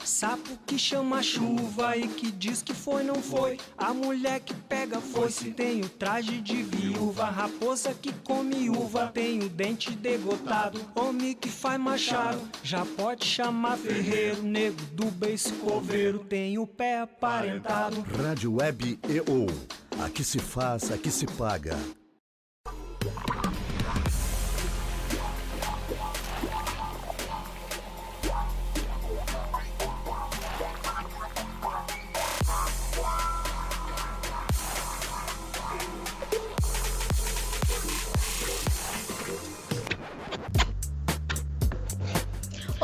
Sapo que chama chuva e que diz que foi, não foi. A mulher que pega foice tem o traje de viúva. Raposa que come uva tem o dente degotado. Homem que faz machado já pode chamar ferreiro. Nego do beiço coveiro tem o pé aparentado. Rádio Web EO. Aqui se faz, aqui se paga.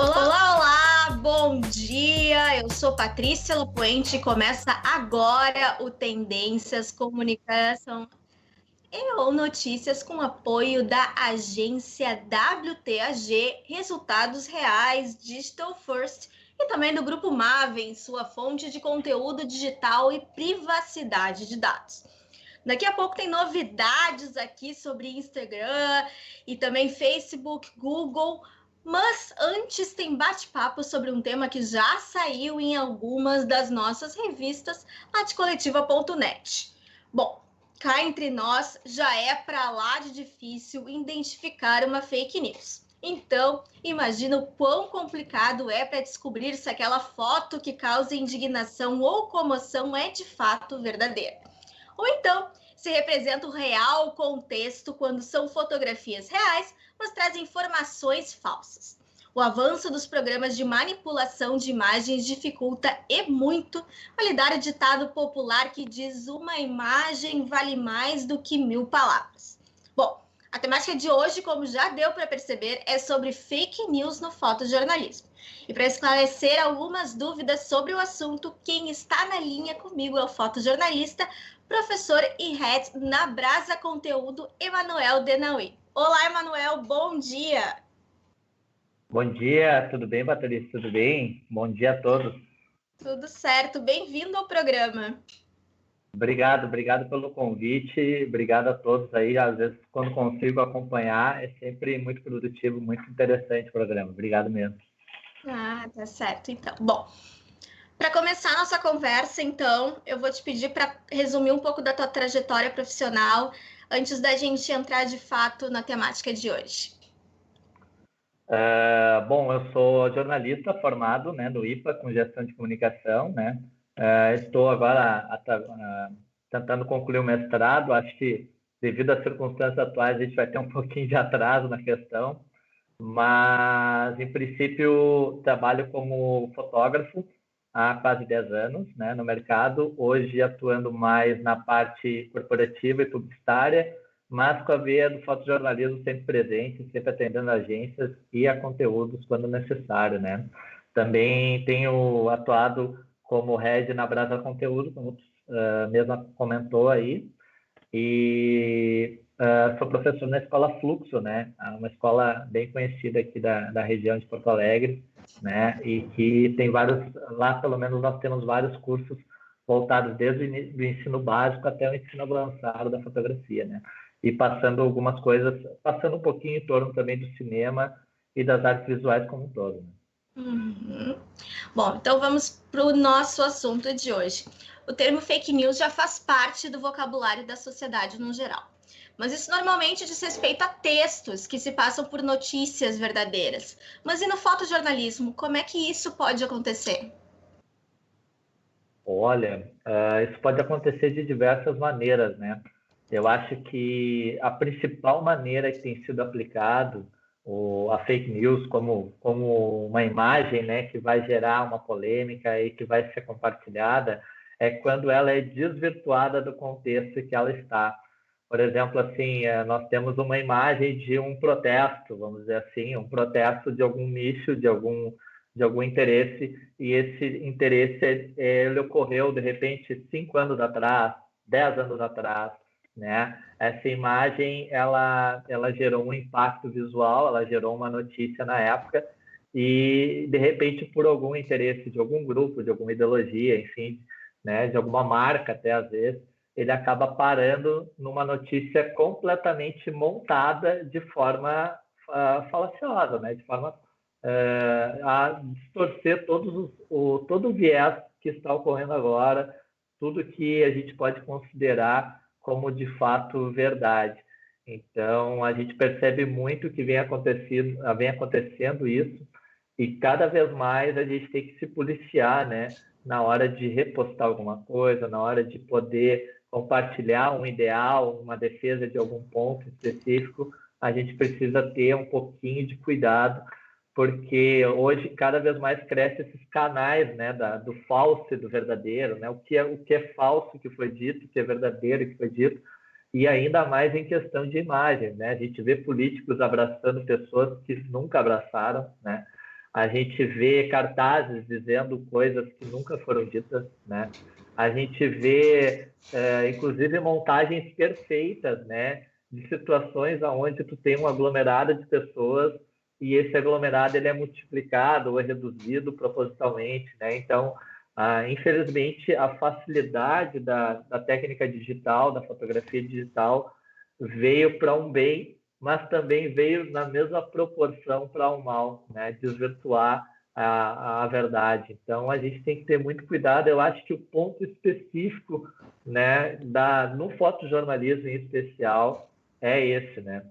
Olá, bom dia! Eu sou Patrícia Lupuente e começa agora o Tendências Comunicação e Notícias com apoio da agência WTAG, Resultados Reais Digital First, e também do Grupo Maven, sua fonte de conteúdo digital e privacidade de dados. Daqui a pouco tem novidades aqui sobre Instagram e também Facebook, Google. Mas antes tem bate-papo sobre um tema que já saiu em algumas das nossas revistas lá de coletiva.net. Bom, cá entre nós já é para lá de difícil identificar uma fake news. Então, imagina o quão complicado é para descobrir se aquela foto que causa indignação ou comoção é de fato verdadeira. Ou então, se representa o real contexto quando são fotografias reais, mas trazem informações falsas. O avanço dos programas de manipulação de imagens dificulta e muito validar o ditado popular que diz: uma imagem vale mais do que 1000 palavras. Bom, a temática de hoje, como já deu para perceber, é sobre fake news no fotojornalismo. E para esclarecer algumas dúvidas sobre o assunto, quem está na linha comigo é o fotojornalista, professor e head na Brasa Conteúdo, Emanuel Denaui. Olá, Emanuel, bom dia! Bom dia, tudo bem, Patrícia? Tudo bem? Bom dia a todos. Tudo certo, bem-vindo ao programa. Obrigado pelo convite, obrigado a todos aí. Às vezes, quando consigo acompanhar, é sempre muito produtivo, muito interessante o programa. Obrigado mesmo. Ah, tá certo, então. Bom, para começar a nossa conversa, então, eu vou te pedir para resumir um pouco da tua trajetória profissional antes da gente entrar de fato na temática de hoje. Bom, eu sou jornalista formado, né, no IPA com gestão de comunicação, né? Estou agora tentando concluir o mestrado. Acho que devido às circunstâncias atuais a gente vai ter um pouquinho de atraso na questão, mas em princípio trabalho como fotógrafo há quase 10 anos, né, no mercado, hoje atuando mais na parte corporativa e publicitária, mas com a veia do fotojornalismo sempre presente, sempre atendendo agências e a conteúdos quando necessário, né. Também tenho atuado como head na Brasa Conteúdo, como mesma comentou aí, e sou professor na Escola Fluxo, né, uma escola bem conhecida aqui da região de Porto Alegre, né, e que tem vários, lá pelo menos nós temos vários cursos voltados desde o ensino básico até o ensino avançado da fotografia, né, e passando algumas coisas, passando um pouquinho em torno também do cinema e das artes visuais como um todo, né. Uhum. Bom, então vamos para o nosso assunto de hoje. O termo fake news já faz parte do vocabulário da sociedade no geral. Mas isso normalmente diz respeito a textos que se passam por notícias verdadeiras. Mas e no fotojornalismo, como é que isso pode acontecer? Olha, isso pode acontecer de diversas maneiras, né? Eu acho que a principal maneira que tem sido aplicado a fake news como uma imagem, né, que vai gerar uma polêmica e que vai ser compartilhada, é quando ela é desvirtuada do contexto que ela está. Por exemplo, assim, nós temos uma imagem de um protesto, vamos dizer assim, um protesto de algum nicho, de algum interesse, e esse interesse ele ocorreu, de repente, 5 anos atrás, 10 anos atrás, né? Essa imagem, ela gerou um impacto visual, ela gerou uma notícia na época, e, de repente, por algum interesse de algum grupo, de alguma ideologia, enfim, né, de alguma marca até às vezes, ele acaba parando numa notícia completamente montada de forma falaciosa, né, de forma a distorcer todo o viés que está ocorrendo agora, tudo que a gente pode considerar como de fato verdade. Então, a gente percebe muito que vem acontecendo isso, e cada vez mais a gente tem que se policiar, né? Na hora de repostar alguma coisa, na hora de poder compartilhar um ideal, uma defesa de algum ponto específico, a gente precisa ter um pouquinho de cuidado, porque hoje cada vez mais crescem esses canais, né, do falso e do verdadeiro, né? O que é falso que foi dito, o que é verdadeiro que foi dito, e ainda mais em questão de imagem, né? A gente vê políticos abraçando pessoas que nunca abraçaram, né? A gente vê cartazes dizendo coisas que nunca foram ditas, né? A gente vê, inclusive, montagens perfeitas, né? De situações onde tu tem um aglomerado de pessoas e esse aglomerado ele é multiplicado ou é reduzido propositalmente, né? Então, infelizmente, a facilidade da técnica digital, da fotografia digital, veio para um bem, mas também veio na mesma proporção para o mal, né? Desvirtuar a verdade. Então, a gente tem que ter muito cuidado. Eu acho que o ponto específico, né, no fotojornalismo em especial, é esse, né?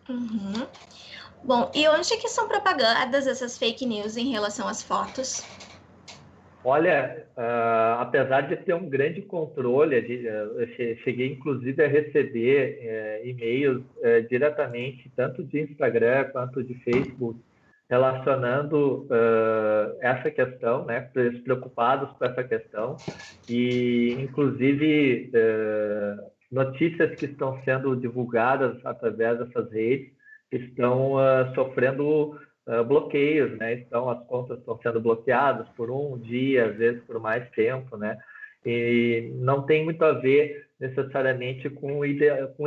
Uhum. Bom, e onde que são propagadas essas fake news em relação às fotos? Olha, apesar de ter um grande controle, eu cheguei inclusive a receber e-mails diretamente, tanto de Instagram quanto de Facebook, relacionando essa questão, né, preocupados com essa questão, e inclusive notícias que estão sendo divulgadas através dessas redes estão sofrendo bloqueios, né? Então, as contas estão sendo bloqueadas por um dia, às vezes por mais tempo, né? E não tem muito a ver necessariamente com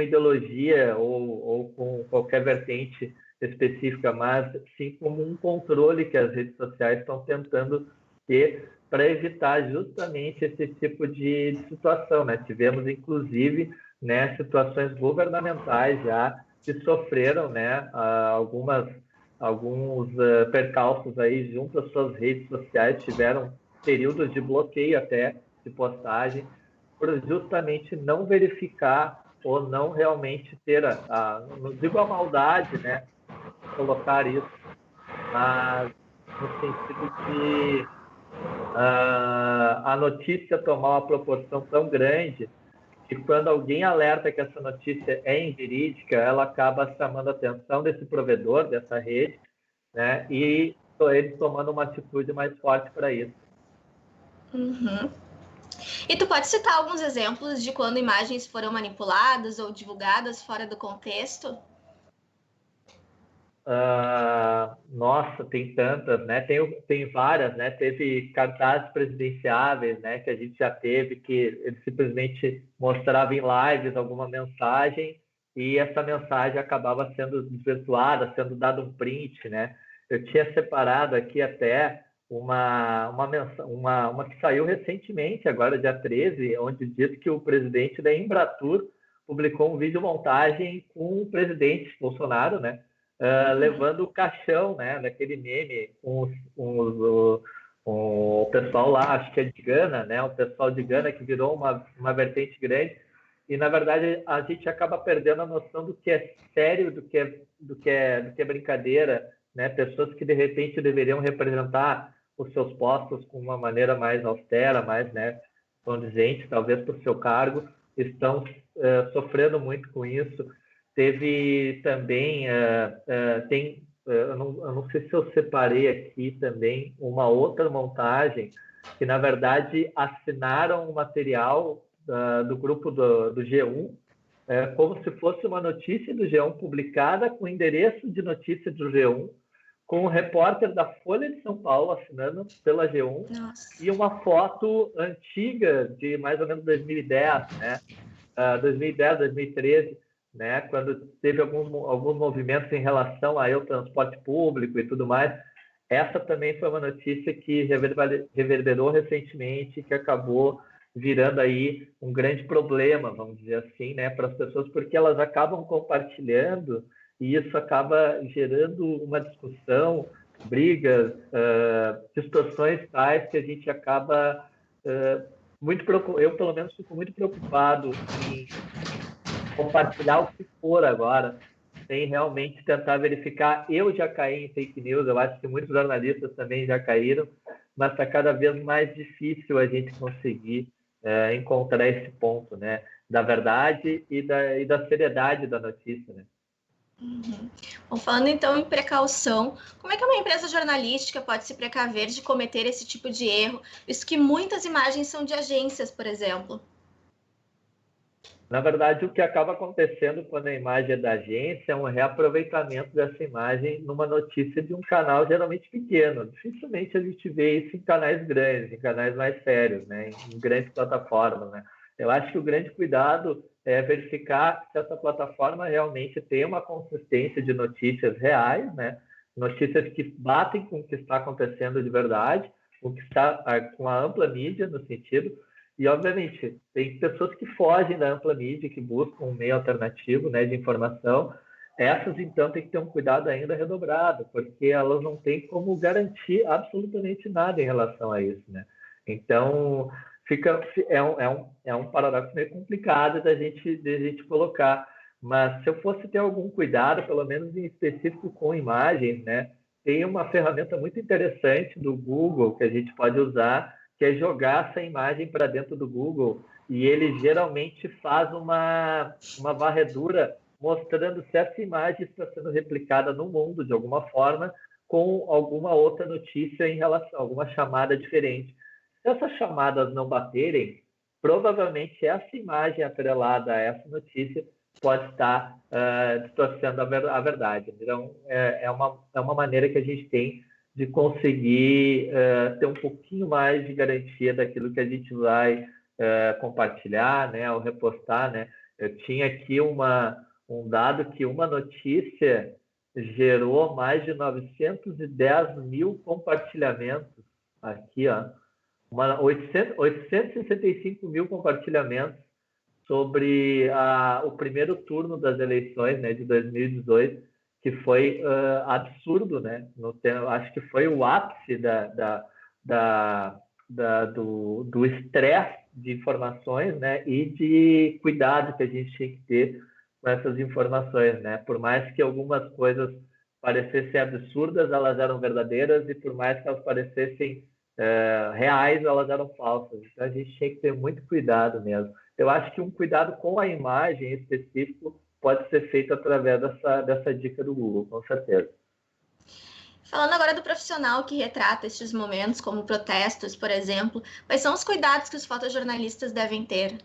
ideologia ou com qualquer vertente específica, mas sim como um controle que as redes sociais estão tentando ter para evitar justamente esse tipo de situação, né? Tivemos, inclusive, né, situações governamentais já que sofreram, né, alguns percalços aí junto às suas redes sociais, tiveram períodos de bloqueio até de postagem, por justamente não verificar ou não realmente ter não digo a maldade, né, colocar isso, mas no sentido de a notícia tomar uma proporção tão grande que quando alguém alerta que essa notícia é inverídica, ela acaba chamando a atenção desse provedor, dessa rede, né? E eles tomando uma atitude mais forte para isso. Uhum. E tu pode citar alguns exemplos de quando imagens foram manipuladas ou divulgadas fora do contexto? Nossa, tem tantas, né? Tem várias, né? Teve cartazes presidenciáveis, né? Que a gente já teve, que ele simplesmente mostrava em lives alguma mensagem e essa mensagem acabava sendo desvirtuada, sendo dado um print, né? Eu tinha separado aqui até uma que saiu recentemente, agora dia 13, onde diz que o presidente da Embratur publicou um vídeo montagem com o presidente Bolsonaro, né? Levando o caixão, né, daquele meme com o pessoal lá, acho que é de Gana, né, o pessoal de Gana que virou uma vertente grande, e na verdade a gente acaba perdendo a noção do que é sério, do que é brincadeira, né, pessoas que de repente deveriam representar os seus postos com uma maneira mais austera, mais, né, condizente, talvez por seu cargo, estão sofrendo muito com isso. Teve também, eu não sei se eu separei aqui também uma outra montagem, que na verdade assinaram o material do grupo do G1, como se fosse uma notícia do G1 publicada com endereço de notícia do G1, com o repórter da Folha de São Paulo assinando pela G1. Nossa. E uma foto antiga de mais ou menos 2010, né? 2010, 2013, né, quando teve alguns movimentos em relação ao transporte público e tudo mais, essa também foi uma notícia que reverberou recentemente, que acabou virando aí um grande problema, vamos dizer assim, né, para as pessoas, porque elas acabam compartilhando e isso acaba gerando uma discussão, brigas, distorções tais que a gente acaba muito preocupado. Eu, pelo menos, fico muito preocupado em compartilhar o que for agora, sem realmente tentar verificar. Eu já caí em fake news, eu acho que muitos jornalistas também já caíram, mas está cada vez mais difícil a gente conseguir encontrar esse ponto, né, da verdade e da seriedade da notícia, né? Uhum. Bom, falando então em precaução, como é que uma empresa jornalística pode se precaver de cometer esse tipo de erro, visto que muitas imagens são de agências, por exemplo? Na verdade, o que acaba acontecendo quando a imagem é da agência é um reaproveitamento dessa imagem numa notícia de um canal geralmente pequeno. Dificilmente a gente vê isso em canais grandes, em canais mais sérios, né? Em grandes plataformas, né? Eu acho que o grande cuidado é verificar se essa plataforma realmente tem uma consistência de notícias reais, né? Notícias que batem com o que está acontecendo de verdade, com o que está com a ampla mídia no sentido. E, obviamente, tem pessoas que fogem da ampla mídia, que buscam um meio alternativo, né, de informação. Essas, então, tem que ter um cuidado ainda redobrado, porque elas não têm como garantir absolutamente nada em relação a isso, né? Então, é um paradoxo meio complicado de a gente colocar. Mas, se eu fosse ter algum cuidado, pelo menos em específico com imagens, né, tem uma ferramenta muito interessante do Google que a gente pode usar, que é jogar essa imagem para dentro do Google e ele geralmente faz uma varredura mostrando se essa imagem está sendo replicada no mundo de alguma forma com alguma outra notícia em relação, alguma chamada diferente. Se essas chamadas não baterem, provavelmente essa imagem atrelada a essa notícia pode estar distorcendo a verdade. Então, é uma maneira que a gente tem de conseguir ter um pouquinho mais de garantia daquilo que a gente vai compartilhar, né, ou repostar, né? Eu tinha aqui um dado que uma notícia gerou mais de 910 mil compartilhamentos. Aqui, ó, 865 mil compartilhamentos sobre o primeiro turno das eleições, né, de 2018, que foi absurdo, né? Acho que foi o ápice do estresse de informações, né? E de cuidado que a gente tinha que ter com essas informações, né? Por mais que algumas coisas parecessem absurdas, elas eram verdadeiras, e por mais que elas parecessem reais, elas eram falsas. Então a gente tinha que ter muito cuidado mesmo. Eu acho que um cuidado com a imagem em específico pode ser feito através dessa dica do Google, com certeza. Falando agora do profissional que retrata estes momentos, como protestos, por exemplo, quais são os cuidados que os fotojornalistas devem ter?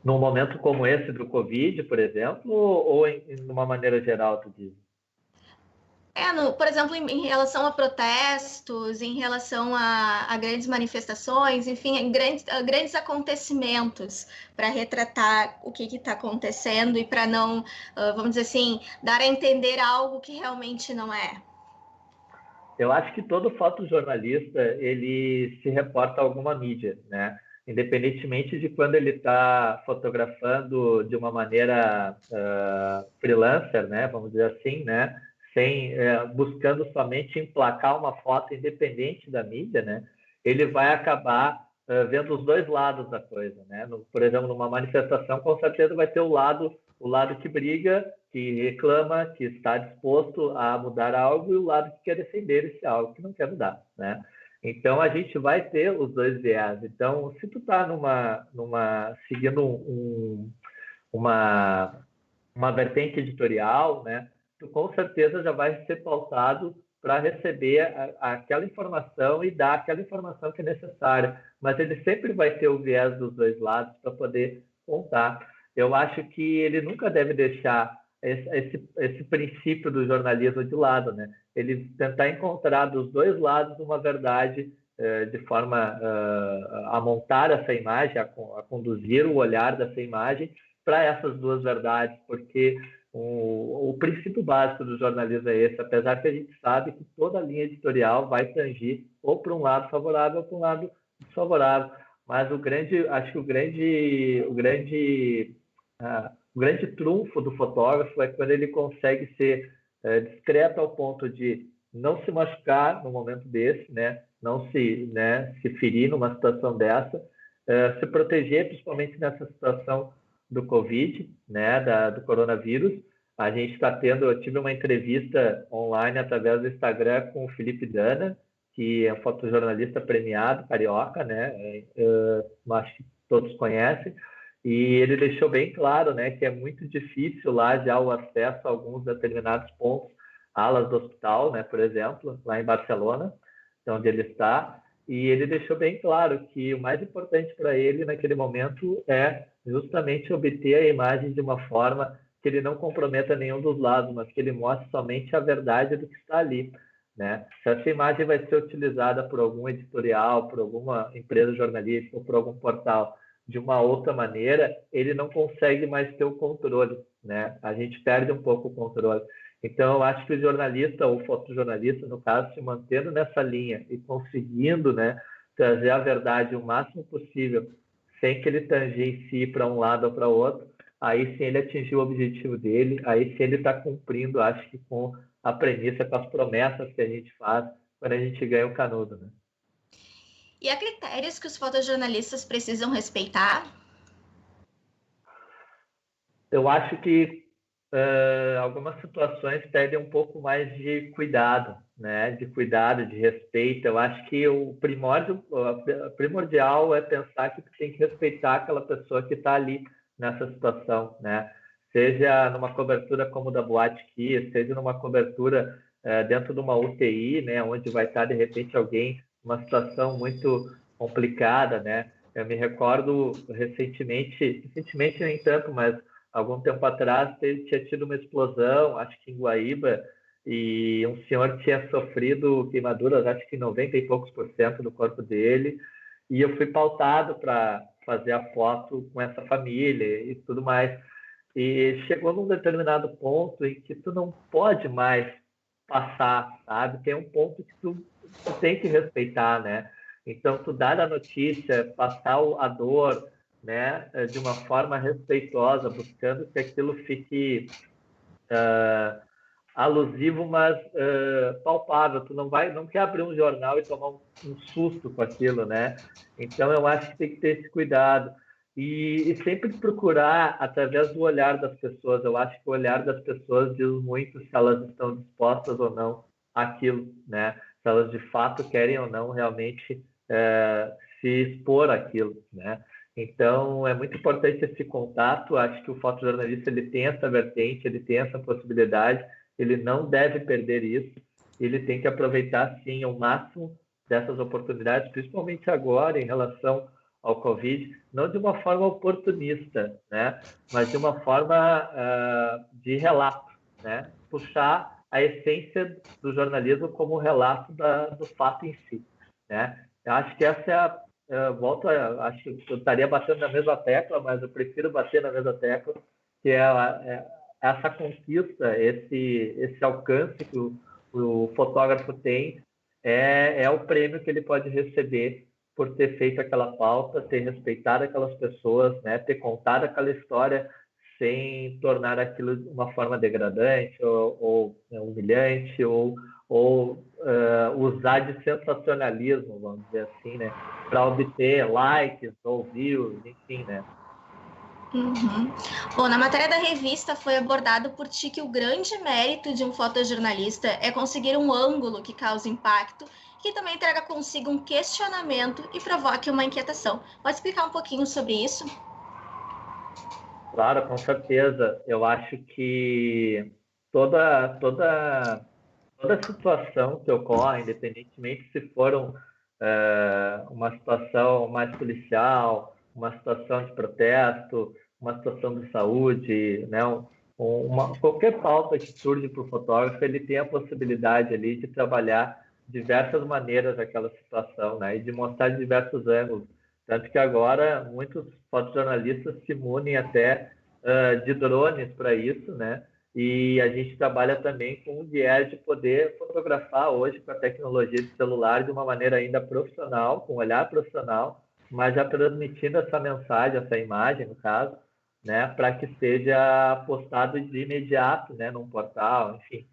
Num momento como esse do Covid, por exemplo, ou de uma maneira geral, tu diz? Por exemplo, em relação a protestos, em relação a grandes manifestações, enfim, grandes acontecimentos, para retratar o que está acontecendo e para não, vamos dizer assim, dar a entender algo que realmente não é. Eu acho que todo fotojornalista, ele se reporta a alguma mídia, né? Independentemente de quando ele está fotografando de uma maneira freelancer, né? Vamos dizer assim, né? Buscando somente emplacar uma foto independente da mídia, né? Ele vai acabar vendo os dois lados da coisa, né? Por exemplo, numa manifestação, com certeza vai ter o lado que briga, que reclama, que está disposto a mudar algo, e o lado que quer defender esse algo, que não quer mudar, né? Então, a gente vai ter os dois viés. Então, se tu está seguindo uma vertente editorial, né, tu com certeza já vai ser pautado para receber aquela informação e dar aquela informação que é necessária. Mas ele sempre vai ter o viés dos dois lados para poder contar. Eu acho que ele nunca deve deixar esse princípio do jornalismo de lado, né? Ele tentar encontrar dos dois lados uma verdade de forma a montar essa imagem, a conduzir o olhar dessa imagem para essas duas verdades, porque o princípio básico do jornalismo é esse, apesar que a gente sabe que toda linha editorial vai tangir ou para um lado favorável ou para um lado desfavorável. Mas acho que o grande trunfo do fotógrafo é quando ele consegue ser discreto ao ponto de não se machucar no momento desse, né? Não se ferir numa situação dessa, se proteger, principalmente nessa situação do Covid, né, do coronavírus. Eu tive uma entrevista online através do Instagram com o Felipe Dana, que é um fotojornalista premiado, carioca, né, acho que todos conhecem, e ele deixou bem claro, né, que é muito difícil lá já o acesso a alguns determinados pontos, alas do hospital, né, por exemplo, lá em Barcelona, onde ele está, e ele deixou bem claro que o mais importante para ele naquele momento é justamente obter a imagem de uma forma que ele não comprometa nenhum dos lados, mas que ele mostre somente a verdade do que está ali, né? Se essa imagem vai ser utilizada por algum editorial, por alguma empresa jornalística ou por algum portal de uma outra maneira, ele não consegue mais ter o controle, né? A gente perde um pouco o controle. Então, eu acho que o jornalista, ou fotojornalista, no caso, se mantendo nessa linha e conseguindo, né, trazer a verdade o máximo possível, sem que ele tangencie para um lado ou para outro, aí sim ele atingiu o objetivo dele, aí sim ele está cumprindo, acho que com a premissa, com as promessas que a gente faz quando a gente ganha o canudo, né? E há critérios que os fotojornalistas precisam respeitar? Eu acho que algumas situações pedem um pouco mais de cuidado, né? De cuidado, de respeito. Eu acho que o primordial é pensar que tem que respeitar aquela pessoa que está ali nessa situação, né? Seja numa cobertura como da Boate Kiss, seja numa cobertura dentro de uma UTI, né? Onde vai estar, de repente, alguém numa situação muito complicada, né? Eu me recordo recentemente nem tanto, mas algum tempo atrás tinha tido uma explosão, acho que em Guaíba, e um senhor tinha sofrido queimaduras, acho que 90 e poucos % do corpo dele, e eu fui pautado para fazer a foto com essa família e tudo mais. E chegou num determinado ponto em que tu não pode mais passar, sabe? Tem um ponto que tu tem que respeitar, né? Então, tu dar a notícia, passar a dor, né, de uma forma respeitosa, buscando que aquilo fique alusivo, mas palpável. Tu não quer abrir um jornal e tomar um susto com aquilo, né? Então, eu acho que tem que ter esse cuidado. E sempre procurar através do olhar das pessoas. Eu acho que o olhar das pessoas diz muito se elas estão dispostas ou não àquilo, né? Se elas de fato querem ou não realmente se expor àquilo, né? Então, é muito importante esse contato. Acho que o fotojornalista ele tem essa vertente, ele tem essa possibilidade, ele não deve perder isso, ele tem que aproveitar, sim, ao máximo dessas oportunidades, principalmente agora em relação ao Covid, não de uma forma oportunista, né? Mas de uma forma de relato, né? Puxar a essência do jornalismo como relato do fato em si, né? Eu acho que essa é acho que eu estaria batendo na mesma tecla, mas eu prefiro bater na mesma tecla, que é essa conquista, esse alcance que o fotógrafo tem, é o prêmio que ele pode receber por ter feito aquela pauta, ter respeitado aquelas pessoas, né, ter contado aquela história sem tornar aquilo uma forma degradante ou humilhante ou usar de sensacionalismo, vamos dizer assim, né, para obter likes ou views, enfim, né. Uhum. Bom, na matéria da revista foi abordado por ti que o grande mérito de um fotojornalista é conseguir um ângulo que cause impacto e que também traga consigo um questionamento e provoque uma inquietação. Pode explicar um pouquinho sobre isso? Claro, com certeza. Eu acho que toda situação que ocorre, independentemente se for uma situação mais policial, uma situação de protesto, uma situação de saúde, né? Qualquer pauta que surge para o fotógrafo, ele tem a possibilidade ali de trabalhar diversas maneiras aquela situação, né? E de mostrar diversos ângulos. Tanto que agora muitos fotojornalistas se munem até de drones para isso, né? e a gente trabalha também com o viés de poder fotografar hoje com a tecnologia de celular de uma maneira ainda profissional, com um olhar profissional, mas já transmitindo essa mensagem, essa imagem, no caso, né, para que seja postado de imediato, né, num portal, enfim.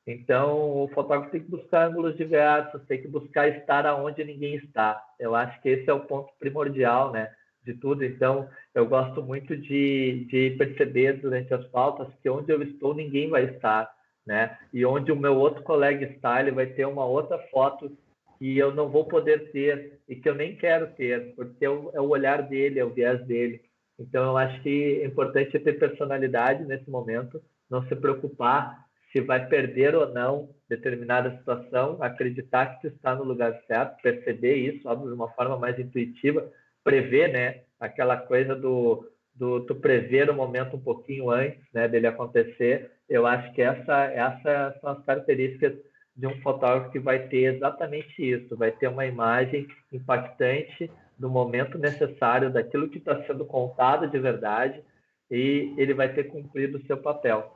Então, o fotógrafo tem que buscar ângulos diversos, tem que buscar estar aonde ninguém está. Eu acho que esse é o ponto primordial, né, de tudo. Então, eu gosto muito de perceber durante as pautas que onde eu estou, ninguém vai estar, né? E onde o meu outro colega está, ele vai ter uma outra foto que eu não vou poder ter e que eu nem quero ter, porque é o olhar dele, é o viés dele. Então, eu acho que é importante ter personalidade nesse momento, não se preocupar se vai perder ou não determinada situação, acreditar que tu está no lugar certo, perceber isso, óbvio, de uma forma mais intuitiva, prever, né, aquela coisa do tu prever o momento um pouquinho antes, né, dele acontecer. Eu acho que essa são as características de um fotógrafo que vai ter exatamente isso, vai ter uma imagem impactante do momento necessário, daquilo que está sendo contado de verdade, e ele vai ter cumprido o seu papel.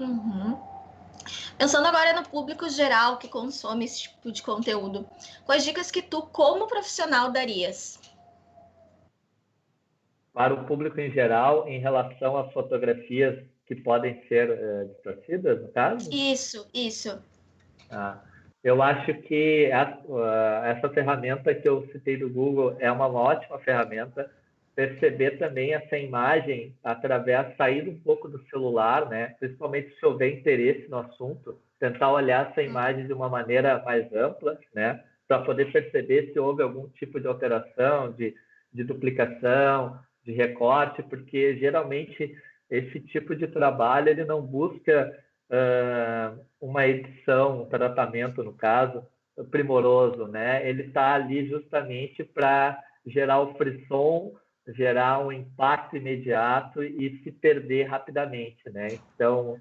Uhum. Pensando agora no público geral que consome esse tipo de conteúdo, quais dicas que tu, como profissional, darias? Para o público em geral, em relação às fotografias que podem ser distorcidas, no caso? Isso. Ah, eu acho que essa ferramenta que eu citei do Google é uma ótima ferramenta. Perceber também essa imagem através, sair um pouco do celular, né? Principalmente se houver interesse no assunto, tentar olhar essa imagem de uma maneira mais ampla, né? Para poder perceber se houve algum tipo de alteração, de duplicação, de recorte, porque geralmente esse tipo de trabalho ele não busca uma edição, um tratamento, no caso, primoroso, né? Ele está ali justamente para gerar o frisson, gerar um impacto imediato e se perder rapidamente, né? Então,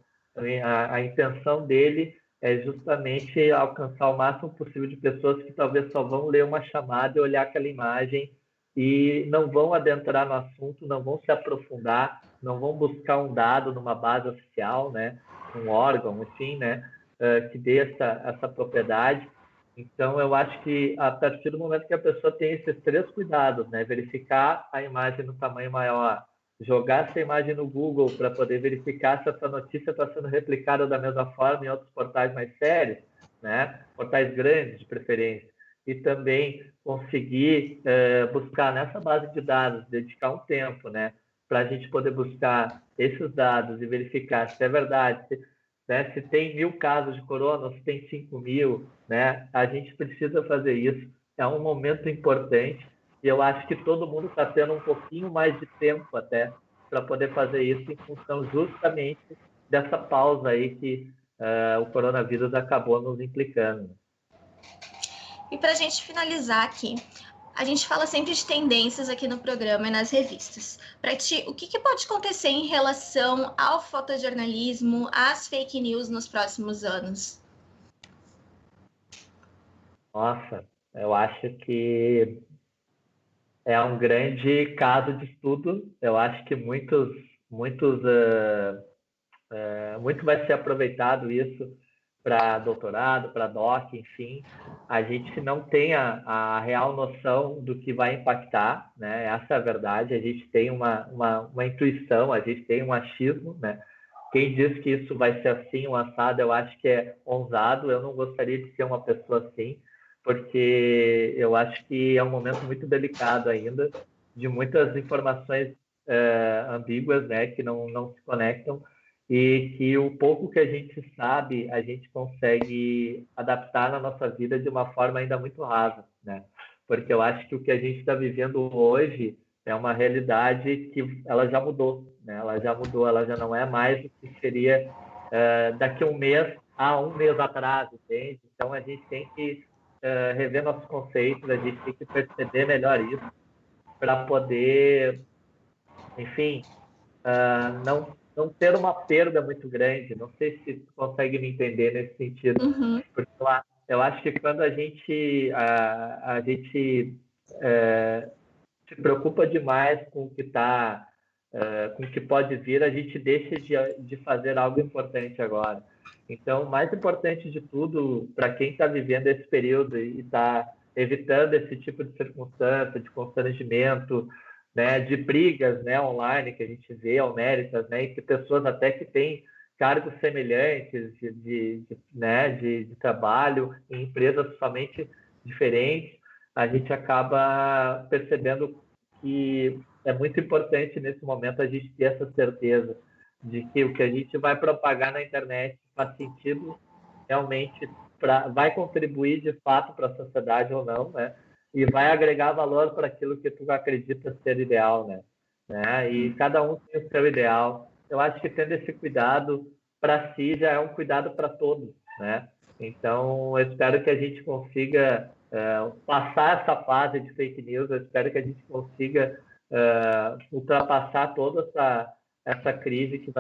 a intenção dele é justamente alcançar o máximo possível de pessoas que talvez só vão ler uma chamada e olhar aquela imagem e não vão adentrar no assunto, não vão se aprofundar, não vão buscar um dado numa base oficial, né? Um órgão, enfim, né? Que dê essa propriedade. Então, eu acho que a partir do momento que a pessoa tem esses três cuidados, né? Verificar a imagem no tamanho maior, jogar essa imagem no Google para poder verificar se essa notícia está sendo replicada da mesma forma em outros portais mais sérios, né? Portais grandes, de preferência. E também conseguir buscar nessa base de dados, dedicar um tempo, né? Para a gente poder buscar esses dados e verificar se é verdade, né? Se tem 1.000 casos de corona, ou se tem 5.000, né? A gente precisa fazer isso. É um momento importante e eu acho que todo mundo está tendo um pouquinho mais de tempo até para poder fazer isso em função justamente dessa pausa aí que o coronavírus acabou nos implicando. E para a gente finalizar aqui, a gente fala sempre de tendências aqui no programa e nas revistas. Para ti, o que pode acontecer em relação ao fotojornalismo, às fake news nos próximos anos? Nossa, eu acho que é um grande caso de estudo. Eu acho que muito vai ser aproveitado isso para doutorado, para doc, enfim. A gente não tem a real noção do que vai impactar, né? Essa é a verdade. A gente tem uma intuição, a gente tem um achismo, né? Quem diz que isso vai ser assim, um assado, eu acho que é ousado. Eu não gostaria de ser uma pessoa assim, porque eu acho que é um momento muito delicado ainda, de muitas informações ambíguas, né, que não se conectam, e que o pouco que a gente sabe, a gente consegue adaptar na nossa vida de uma forma ainda muito rasa, né? Porque eu acho que o que a gente está vivendo hoje é uma realidade que ela já mudou, né? Ela já mudou, ela já não é mais o que seria daqui a um mês atrás, entende? Então a gente tem que rever nossos conceitos, a gente tem que perceber melhor isso para poder, enfim, não ter uma perda muito grande. Não sei se tu consegue me entender nesse sentido. Uhum. Porque eu acho que quando a gente se preocupa demais com o que está com o que pode vir, a gente deixa de fazer algo importante agora. Então, o mais importante de tudo, para quem está vivendo esse período e está evitando esse tipo de circunstância, de constrangimento, né, de brigas, né, online, que a gente vê, homéricas, né, entre pessoas até que têm cargos semelhantes de trabalho em empresas totalmente diferentes, a gente acaba percebendo que é muito importante nesse momento a gente ter essa certeza de que o que a gente vai propagar na internet faz sentido realmente, vai contribuir de fato para a sociedade ou não, né? E vai agregar valor para aquilo que tu acredita ser ideal, né? E cada um tem o seu ideal. Eu acho que tendo esse cuidado para si já é um cuidado para todos, né? Então, eu espero que a gente consiga passar essa fase de fake news, eu espero que a gente consiga ultrapassar toda essa crise que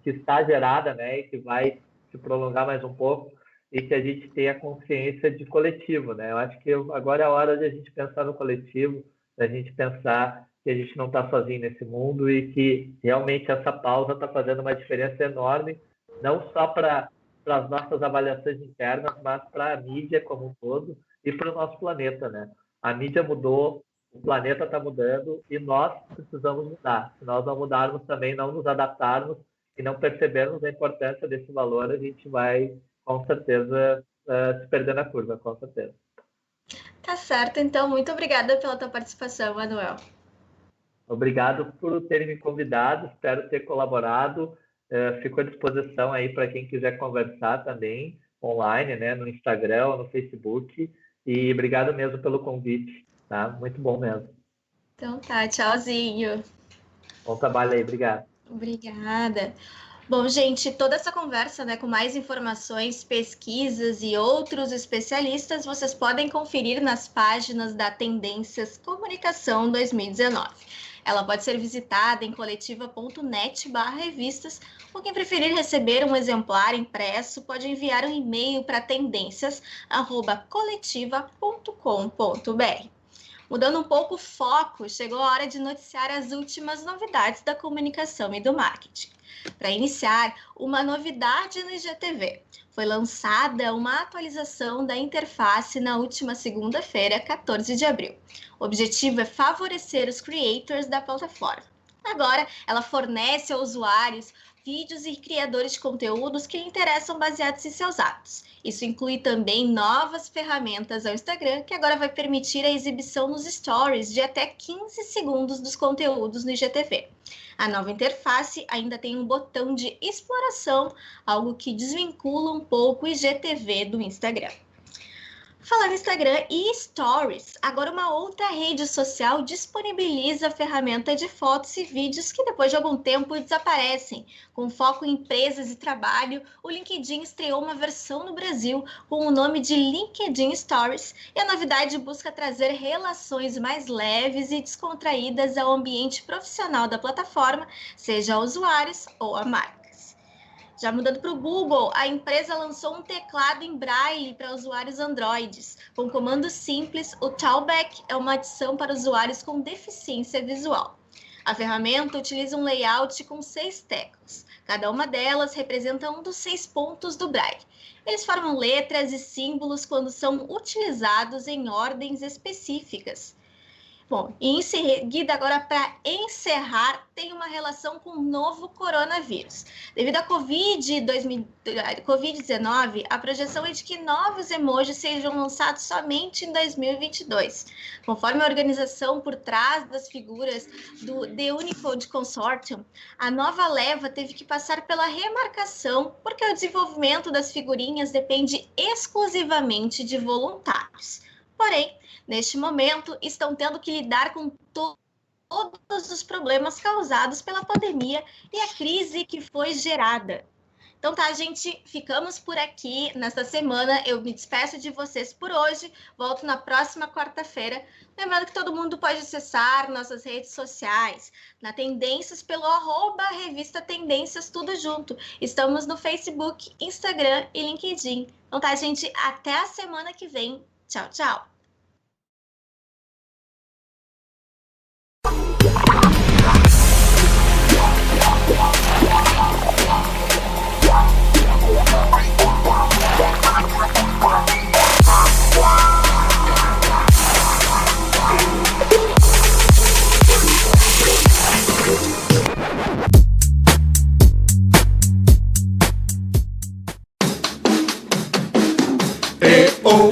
está gerada, né? E que vai se prolongar mais um pouco, e que a gente tenha consciência de coletivo, né? Eu acho que agora é a hora de a gente pensar no coletivo, da gente pensar que a gente não está sozinho nesse mundo e que realmente essa pausa está fazendo uma diferença enorme, não só para as nossas avaliações internas, mas para a mídia como um todo e para o nosso planeta, né? A mídia mudou, o planeta está mudando e nós precisamos mudar. Se nós não mudarmos também, não nos adaptarmos e não percebermos a importância desse valor, a gente vai, com certeza, se perder na curva, com certeza. Tá certo, então, muito obrigada pela tua participação, Manuel. Obrigado por terem me convidado, espero ter colaborado. Fico à disposição aí para quem quiser conversar também, online, né, no Instagram ou no Facebook. E obrigado mesmo pelo convite, tá? Muito bom mesmo. Então tá, tchauzinho. Bom trabalho aí, obrigado. Obrigada. Bom, gente, toda essa conversa, né, com mais informações, pesquisas e outros especialistas, vocês podem conferir nas páginas da Tendências Comunicação 2019. Ela pode ser visitada em coletiva.net/revistas, ou quem preferir receber um exemplar impresso pode enviar um e-mail para tendências@coletiva.com.br. Mudando um pouco o foco, chegou a hora de noticiar as últimas novidades da comunicação e do marketing. Para iniciar, uma novidade no IGTV. Foi lançada uma atualização da interface na última segunda-feira, 14 de abril. O objetivo é favorecer os creators da plataforma. Agora, ela fornece aos usuários vídeos e criadores de conteúdos que lhe interessam baseados em seus hábitos. Isso inclui também novas ferramentas ao Instagram, que agora vai permitir a exibição nos stories de até 15 segundos dos conteúdos no IGTV. A nova interface ainda tem um botão de exploração, algo que desvincula um pouco o IGTV do Instagram. Falando em Instagram e Stories, agora uma outra rede social disponibiliza a ferramenta de fotos e vídeos que depois de algum tempo desaparecem. Com foco em empresas e trabalho, o LinkedIn estreou uma versão no Brasil com o nome de LinkedIn Stories, e a novidade busca trazer relações mais leves e descontraídas ao ambiente profissional da plataforma, seja a usuários ou a marca. Já mudando para o Google, a empresa lançou um teclado em braille para usuários Androids. Com comando simples, o Talkback é uma adição para usuários com deficiência visual. A ferramenta utiliza um layout com 6 teclas. Cada uma delas representa um dos 6 pontos do braille. Eles formam letras e símbolos quando são utilizados em ordens específicas. Bom, e em seguida, agora para encerrar, tem uma relação com o novo coronavírus. Devido à Covid-19, a projeção é de que novos emojis sejam lançados somente em 2022. Conforme a organização por trás das figuras do The Unicode Consortium, a nova leva teve que passar pela remarcação, porque o desenvolvimento das figurinhas depende exclusivamente de voluntários. Porém, neste momento, estão tendo que lidar com todos os problemas causados pela pandemia e a crise que foi gerada. Então tá, gente, ficamos por aqui nesta semana. Eu me despeço de vocês por hoje. Volto na próxima quarta-feira. Lembrando que todo mundo pode acessar nossas redes sociais. Na Tendências, pelo @Revista Tendências, tudo junto. Estamos no Facebook, Instagram e LinkedIn. Então tá, gente, até a semana que vem. Tchau, tchau! oh,